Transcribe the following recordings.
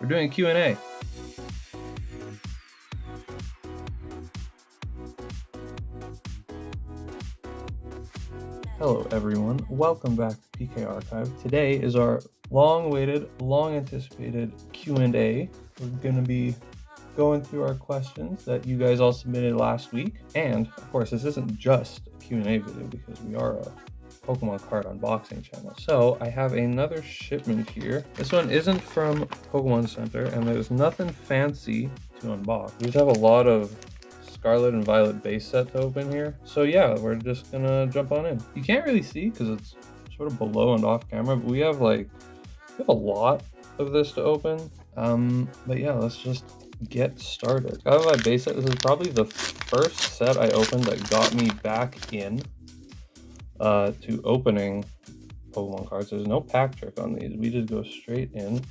We're doing a Q&A. Hello everyone, welcome back to PK Archive. Today is our long-awaited, long-anticipated Q&A. We're going to be going through our questions that you guys all submitted last week. And, of course, this isn't just a Q&A video because we are a Pokemon card unboxing channel. So I have another shipment here. This one isn't from Pokemon Center, and there's nothing fancy to unbox. We just have a lot of Scarlet and Violet base set to open here. So yeah, we're just gonna jump on in. You can't really see because it's sort of below and off camera, but we have a lot of this to open. But yeah, let's just get started. Out of my base set, this is probably the first set I opened that got me back in to opening Pokemon cards. There's no pack trick on these. We just go straight in.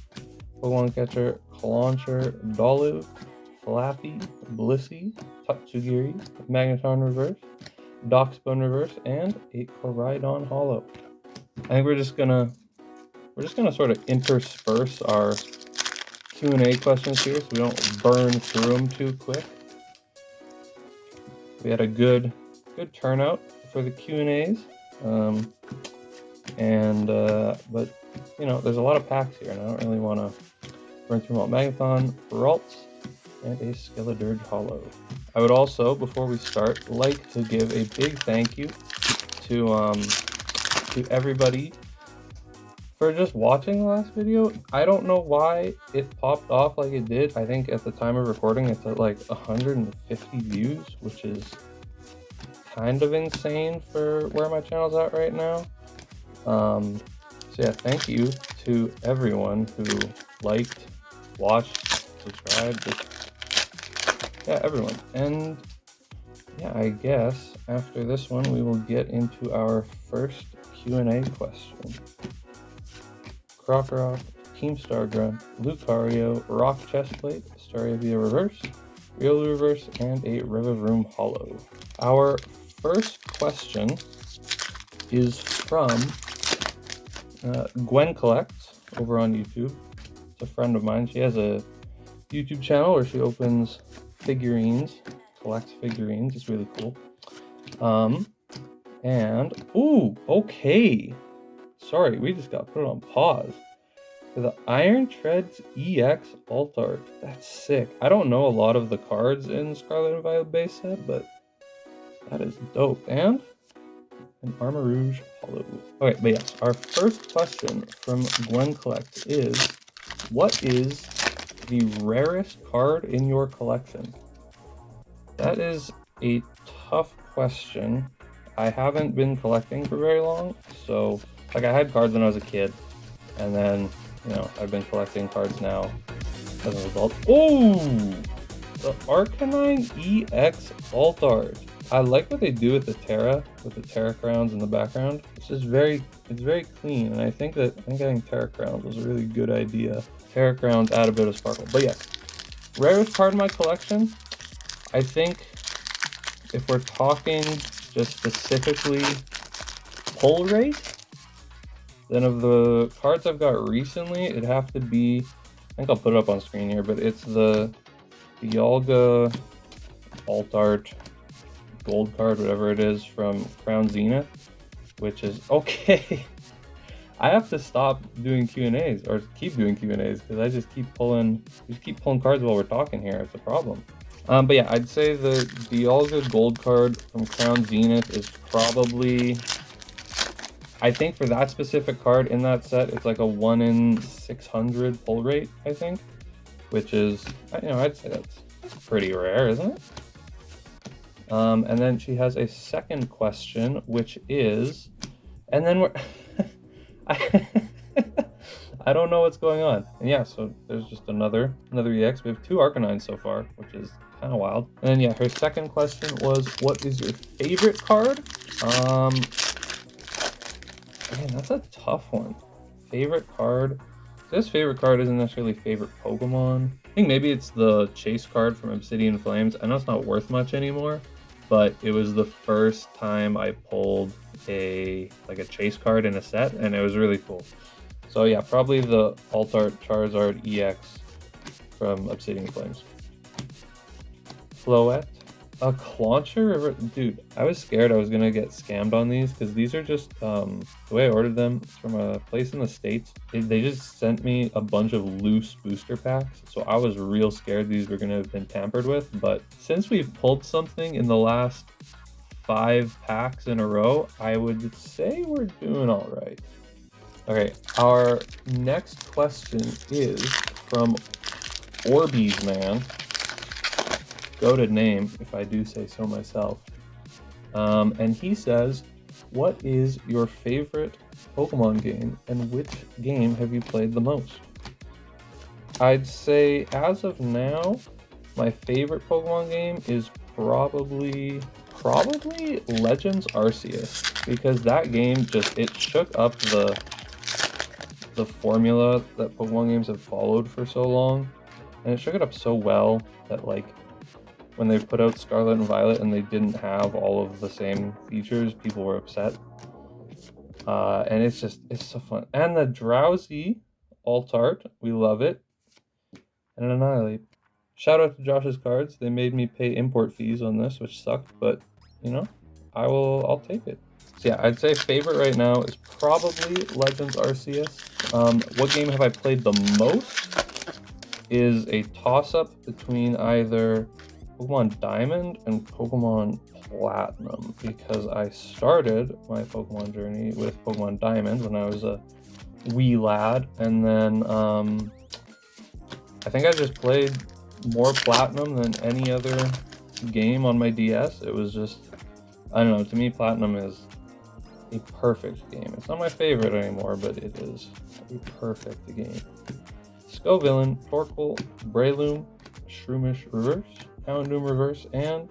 Pokemon Catcher, Clauncher, Dolu, Flappy, Blissey, Tatsugiri, Magneton Reverse, Doxbone Reverse, and a Koraidon Hollow. I think we're just gonna sort of intersperse our Q&A questions here so we don't burn through them too quick. We had a good turnout for the Q&As, but you know, there's a lot of packs here, and I don't really want to burn through them all. Magneton, Ralts, and a Skeledirge Hollow. I would also, before we start, like to give a big thank you to everybody for just watching the last video. I don't know why it popped off like it did. I think at the time of recording it's at like 150 views, which is kind of insane for where my channel's at right now. So yeah, thank you to everyone who liked, watched, subscribed, everyone. And yeah, I guess after this one we will get into our first Q&A question. Krokorok, Keemstar Grunt, Lucario, Rock Chestplate, Staravia Reverse, Riolu Reverse, and a Rivavroom Hollow. Our first question is from Gwen Collects over on YouTube. It's a friend of mine. She has a YouTube channel where she opens figurines, collects figurines. It's really cool. Okay. Sorry, we just got put on pause for the Iron Treads EX Alt Art. That's sick. I don't know a lot of the cards in Scarlet and Violet base set, but that is dope. And an Armarouge Hollow. Okay, but yes, our first question from Gwen Collect is, what is the rarest card in your collection? That is a tough question. I haven't been collecting for very long, so I had cards when I was a kid, and then I've been collecting cards now as an adult. Oh, the Arcanine EX Alt Art. I like what they do with the Terra crowns in the background. It's very clean, and I think getting Terra crowns was a really good idea. Terra crowns add a bit of sparkle. But yes, rarest card in my collection, I think if we're talking just specifically pull rate, then of the cards I've got recently, it'd have to be, I think I'll put it up on screen here, but it's the Dialga Alt Art gold card, whatever it is, from Crown Zenith, which is okay. I have to stop doing Q&As, or keep doing Q&As, because I just keep pulling cards while we're talking here. It's a problem. But yeah, I'd say the Dialga gold card from Crown Zenith is probably, I think for that specific card in that set, it's like a 1 in 600 pull rate, I think, which is, I'd say that's pretty rare, isn't it? And then she has a second question, which is, and then we're, I don't know what's going on. And yeah, so there's just another EX. We have 2 Arcanines so far, which is kind of wild. And then yeah, her second question was, what is your favorite card? Man, that's a tough one. Favorite card? This favorite card isn't necessarily favorite Pokemon. I think maybe it's the Chase card from Obsidian Flames. I know it's not worth much anymore, but it was the first time I pulled a Chase card in a set, and it was really cool. So yeah, probably the Alt Art Charizard EX from Obsidian Flames. Floette. A Clauncher? Dude, I was scared I was gonna get scammed on these because these are just, the way I ordered them from a place in the States, they just sent me a bunch of loose booster packs. So I was real scared these were gonna have been tampered with. But since we've pulled something in the last 5 packs in a row, I would say we're doing all right. Okay, our next question is from Orbeez Man. Goated name, if I do say so myself. And he says, what is your favorite Pokemon game and which game have you played the most? I'd say as of now, my favorite Pokemon game is probably Legends Arceus, because that game just, it shook up the formula that Pokemon games have followed for so long, and it shook it up so well that, like, when they put out Scarlet and Violet and they didn't have all of the same features, people were upset. And it's so fun. And the Drowsy Alt-Art, we love it. And an Annihilate. Shout out to Josh's Cards. They made me pay import fees on this, which sucked, but you know, I'll take it. So yeah, I'd say favorite right now is probably Legends Arceus. What game have I played the most? Is a toss-up between either Pokemon Diamond and Pokemon Platinum, because I started my Pokemon journey with Pokemon Diamond when I was a wee lad, and then I think I just played more Platinum than any other game on my DS. It was just, I don't know, to me Platinum is a perfect game. It's not my favorite anymore, but it is a perfect game. Scovillain, Torkoal, Breloom, Shroomish Reverse, Houndoom Reverse, and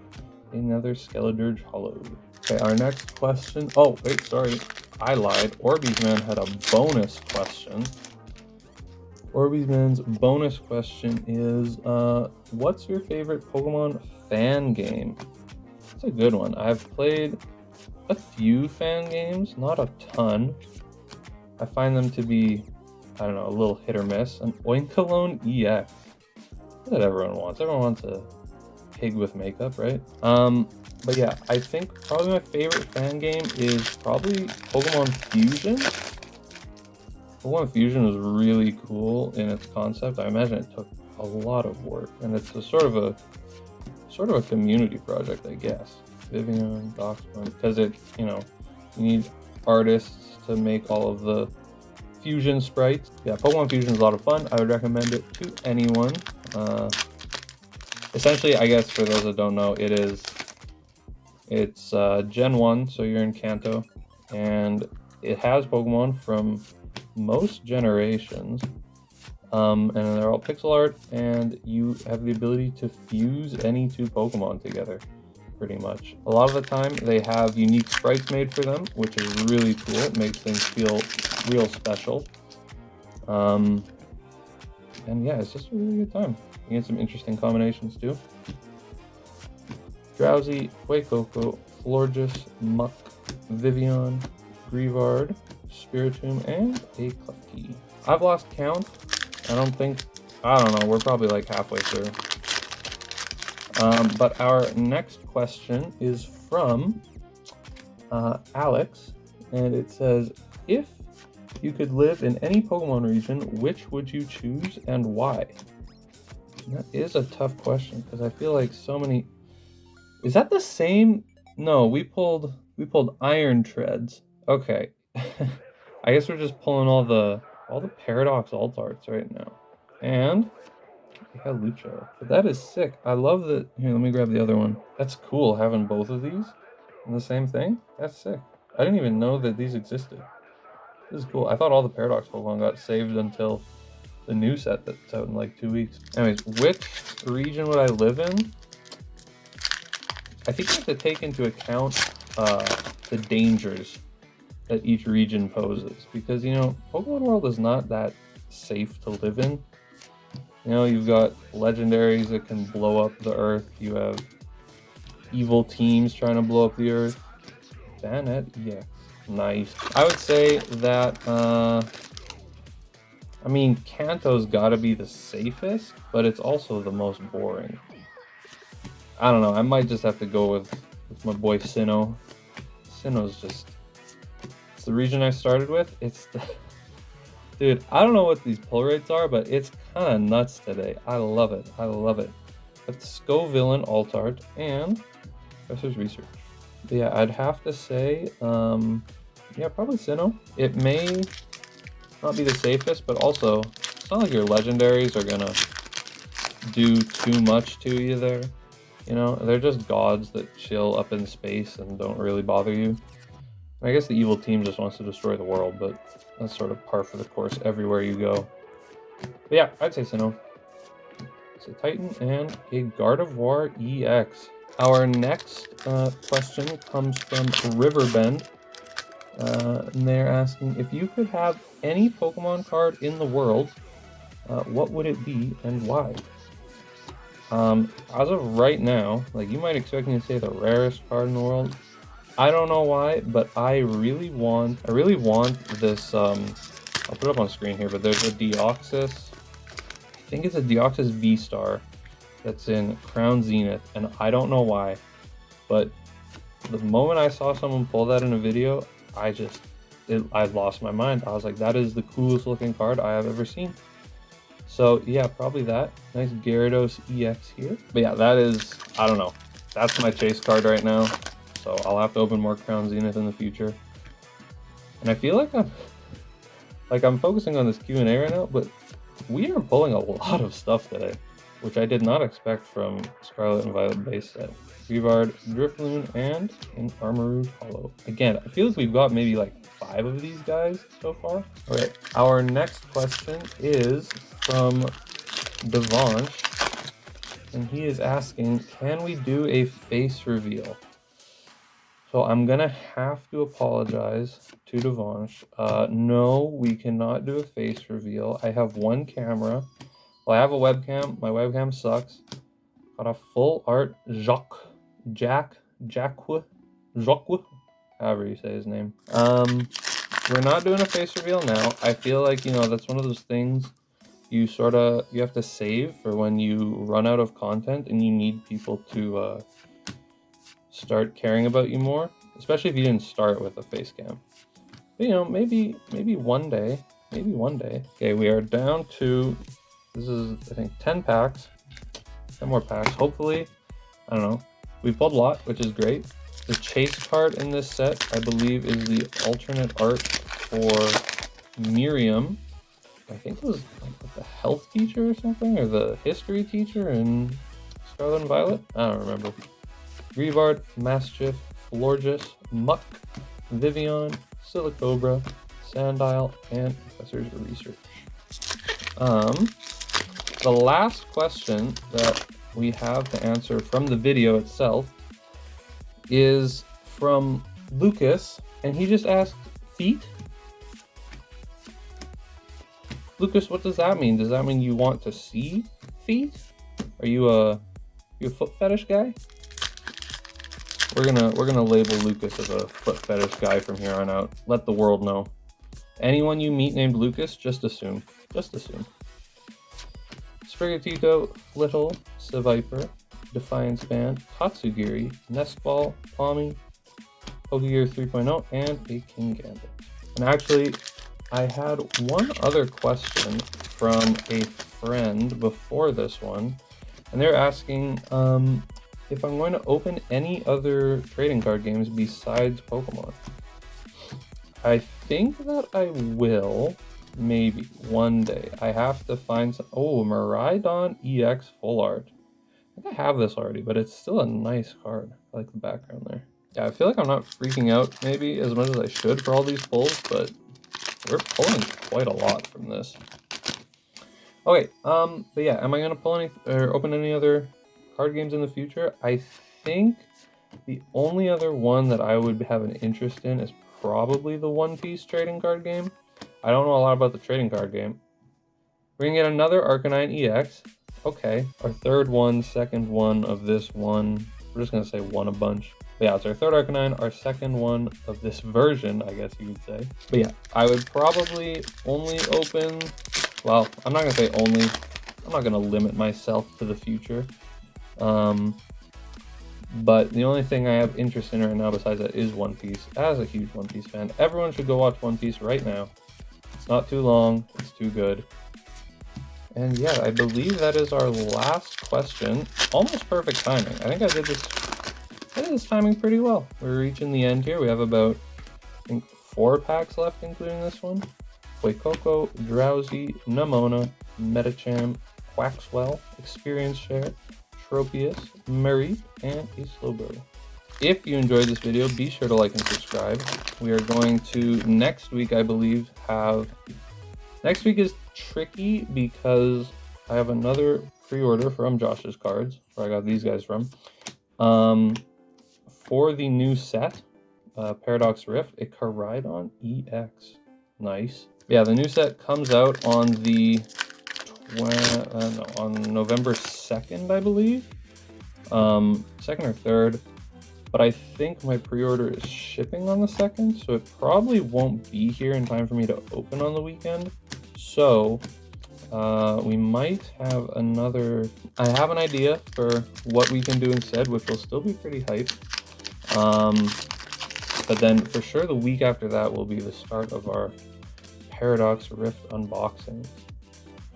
another Skeledirge Hollow. Okay, our next question. Oh, wait, sorry. I lied. Orbeez Man had a bonus question. Orbeez Man's bonus question is, what's your favorite Pokemon fan game? That's a good one. I've played a few fan games, not a ton. I find them to be, I don't know, a little hit or miss. An Oinkologne EX. That's what everyone wants. Everyone wants a pig with makeup, right? But yeah, I think probably my favorite fan game is probably Pokemon Fusion. Pokemon Fusion was really cool in its concept. I imagine it took a lot of work, and it's a sort of a community project, I guess. Vivian, Doxman, because it, you know, you need artists to make all of the Fusion sprites. Yeah, Pokemon Fusion is a lot of fun. I would recommend it to anyone. Essentially, I guess for those that don't know, it's Gen 1, so you're in Kanto, and it has Pokemon from most generations, and they're all pixel art, and you have the ability to fuse any two Pokemon together, pretty much. A lot of the time, they have unique sprites made for them, which is really cool. It makes things feel real special. And yeah, it's just a really good time. You get some interesting combinations too. Drowsy, Fuecoco, Florges, Muck, Vivian, Grievard, Spiritomb, and a Klefki. I've lost count. I don't know, we're probably like halfway through. But our next question is from Alex, and it says, if you could live in any Pokemon region, which would you choose and why? And that is a tough question, because I feel like so many... Is that the same? No, we pulled Iron Treads. Okay. I guess we're just pulling all the Paradox Alt-Arts right now. And we have Lucho. But that is sick. I love that. Here, let me grab the other one. That's cool having both of these in the same thing. That's sick. I didn't even know that these existed. This is cool. I thought all the Paradox Pokemon got saved until the new set that's out in like 2 weeks. Anyways, which region would I live in? I think you have to take into account the dangers that each region poses, because, you know, Pokemon World is not that safe to live in. You know, you've got legendaries that can blow up the earth. You have evil teams trying to blow up the earth. Banette EX. Nice. I would say that I mean, Kanto's gotta be the safest, but it's also the most boring. I don't know, I might just have to go with my boy Sinnoh. Sinnoh's just... It's the region I started with. It's the... Dude, I don't know what these pull rates are, but it's kind of nuts today. I love it. I love it. Let's go Villain, Alt Art, and Professor's Research. But yeah, I'd have to say, yeah, probably Sinnoh. It may not be the safest, but also, it's not like your legendaries are gonna do too much to you there. You know, they're just gods that chill up in space and don't really bother you. I guess the evil team just wants to destroy the world, but that's sort of par for the course everywhere you go. But yeah, I'd say Sinnoh. It's a Titan and a Gardevoir EX. Our next question comes from Riverbend. And they're asking, if you could have any Pokemon card in the world, what would it be and why? As of right now, like, you might expect me to say the rarest card in the world. I don't know why, but I really want this, I'll put it up on screen here, but there's a Deoxys, I think it's a Deoxys V-Star that's in Crown Zenith, and I don't know why, but the moment I saw someone pull that in a video, I lost my mind. I was like, that is the coolest looking card I have ever seen. So yeah, probably that. Nice Gyarados EX here. But yeah, that is, I don't know. That's my chase card right now. So I'll have to open more Crown Zenith in the future. And I feel like I'm focusing on this Q&A right now, but we are pulling a lot of stuff today, which I did not expect from Scarlet and Violet base set. Reavard, Drifloon, and an Armarouge Hollow. Again, I feel like we've got maybe like 5 of these guys so far. All right, our next question is from Devansh, and he is asking, can we do a face reveal? So I'm gonna have to apologize to Devansh. No, we cannot do a face reveal. I have one camera. Well, I have a webcam. My webcam sucks. Got a full art Jacques, however you say his name. We're not doing a face reveal now. I feel like, you know, that's one of those things you have to save for when you run out of content and you need people to start caring about you more, especially if you didn't start with a face cam. But, you know, maybe one day, Okay, we are down to, this is, I think, 10 packs, 10 more packs, hopefully. I don't know. We pulled a lot, which is great. The chase card in this set, I believe, is the alternate art for Miriam. I think it was like the health teacher or something, or the history teacher in Scarlet and Violet. I don't remember. Reavard, Mastiff, Florges, Muck, Vivian, Silicobra, Sandile, and Professor's Research. The last question that we have to answer from the video itself is from Lucas, and he just asked, feet? Lucas, what does that mean? Does that mean you want to see feet? Are you a foot fetish guy? We're gonna label Lucas as a foot fetish guy from here on out. Let the world know. Anyone you meet named Lucas, just assume. Just assume. Sprigatito, Flittle, Seviper, Defiance Band, Tatsugiri, Nestball, Palmy, Pokegear 3.0, and a Kingambit. And actually, I had one other question from a friend before this one, and they're asking if I'm going to open any other trading card games besides Pokemon. I think that I will, maybe, one day. I have to find some... Oh, Miraidon EX Full Art. I think I have this already, but it's still a nice card. I like the background there. Yeah, I feel like I'm not freaking out maybe as much as I should for all these pulls, but we're pulling quite a lot from this. Okay, but yeah, am I gonna pull any or open any other card games in the future? I think the only other one that I would have an interest in is probably the One Piece trading card game. I don't know a lot about the trading card game. We're gonna get another Arcanine EX. Okay, our third one, second one of this one. We're just gonna say one a bunch. But yeah, it's our third Arcanine, our second one of this version, I guess you would say. But yeah, I would probably only open well, I'm not gonna say only. I'm not gonna limit myself to the future. But the only thing I have interest in right now besides that is One Piece. As a huge One Piece fan, everyone should go watch One Piece right now. It's not too long, it's too good. And yeah, I believe that is our last question. Almost perfect timing. I think I did this timing pretty well. We're reaching the end here. We have about, I think, 4 packs left, including this one. Fuecoco, Drowsy, Nemona, Metacham, Quaxwell, Experience Share, Tropius, Marie, and a Slowbro. If you enjoyed this video, be sure to like and subscribe. We are going to, next week, I believe, next week is tricky because I have another pre-order from Josh's Cards, where I got these guys from, for the new set, Paradox Rift, a Caridon EX. Nice. Yeah, the new set comes out on the on November 2nd, I believe. 2nd or 3rd. But I think my pre-order is shipping on the 2nd, so it probably won't be here in time for me to open on the weekend. So we might have another... I have an idea for what we can do instead, which will still be pretty hype. But then for sure the week after that will be the start of our Paradox Rift unboxing.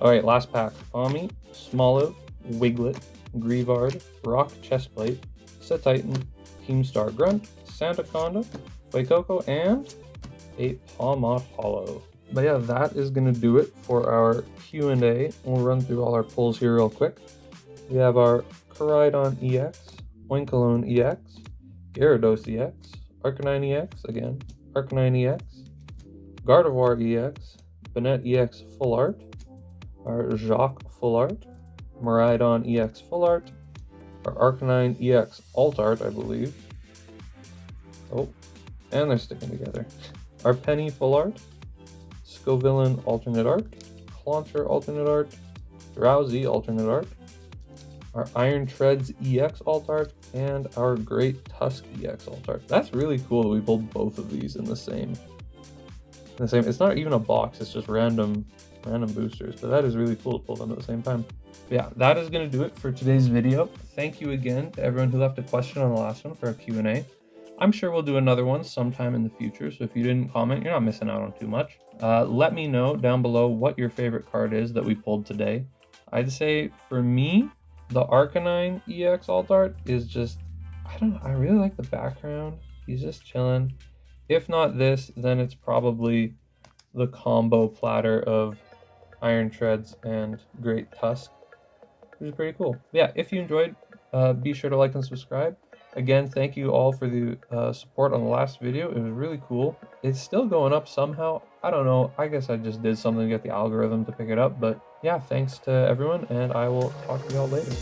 Alright, last pack. Ami, Smoliv, Wiglet, Grievard, Rock Chestplate, Setitan, Keemstar Grunt, Santaconda, Fuecoco, and a Pawmot Hollow. But yeah, that is going to do it for our Q&A. We'll run through all our pulls here real quick. We have our Caridon EX, Oinkologne EX, Gyarados EX, Arcanine EX, again, Arcanine EX, Gardevoir EX, Banette EX Full Art, our Jacques Full Art, Miraidon EX Full Art, our Arcanine EX Alt Art, I believe. Oh, and they're sticking together. Our Penny Full Art, Scovillain Alternate Art, Clauncher Alternate Art, Drowsy Alternate Art, our Iron Treads EX Alt Art, and our Great Tusk EX Alt Art. That's really cool that we pulled both of these in the same. It's not even a box, it's just random boosters, but that is really cool to pull them at the same time. But yeah, that is going to do it for today's video. Thank you again to everyone who left a question on the last one for our Q&A. I'm sure we'll do another one sometime in the future, so if you didn't comment, you're not missing out on too much. Let me know down below what your favorite card is that we pulled today. I'd say for me, the Arcanine EX Alt Art is just, I really like the background. He's just chilling. If not this, then it's probably the combo platter of Iron Treads and Great Tusk, which is pretty cool. Yeah, if you enjoyed, be sure to like and subscribe. Again, thank you all for the support on the last video. It was really cool. It's still going up somehow. I don't know. I guess I just did something to get the algorithm to pick it up. But yeah, thanks to everyone, and I will talk to you all later.